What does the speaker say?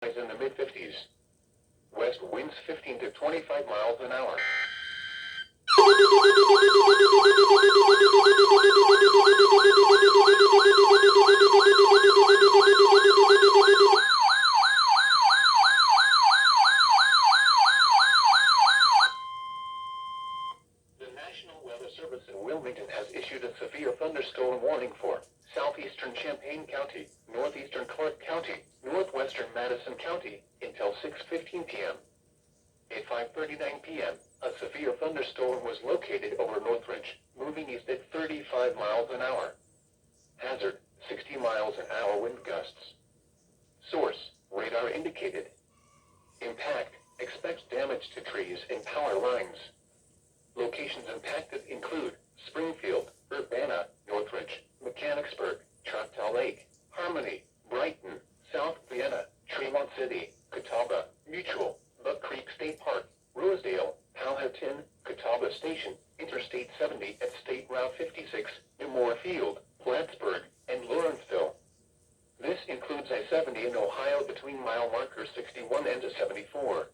Highs in the mid-50s. West winds 15 to 25 miles an hour. The National Weather Service in Wilmington has issued a severe thunderstorm warning for southeastern Champaign County, northeastern Clark County, northwestern Madison County until 6:15 p.m. At 5:39 p.m., a severe thunderstorm was located over Northridge, moving east at 35 miles an hour. Hazard, 60 miles an hour wind gusts. Source, radar indicated. Impact, expects damage to trees and power lines. Locations impacted include Springfield, Urbana, Northridge, Mechanicsburg, Choctaw Lake, Harmony, Brighton, South Vienna, Tremont City, Catawba, Mutual, Buck Creek State Park, Rosedale, Powhatan, Catawba Station, Interstate 70 at State Route 56, New Moorfield, Plattsburgh, and Lawrenceville. This includes I-70 in Ohio between mile markers 61 and 74.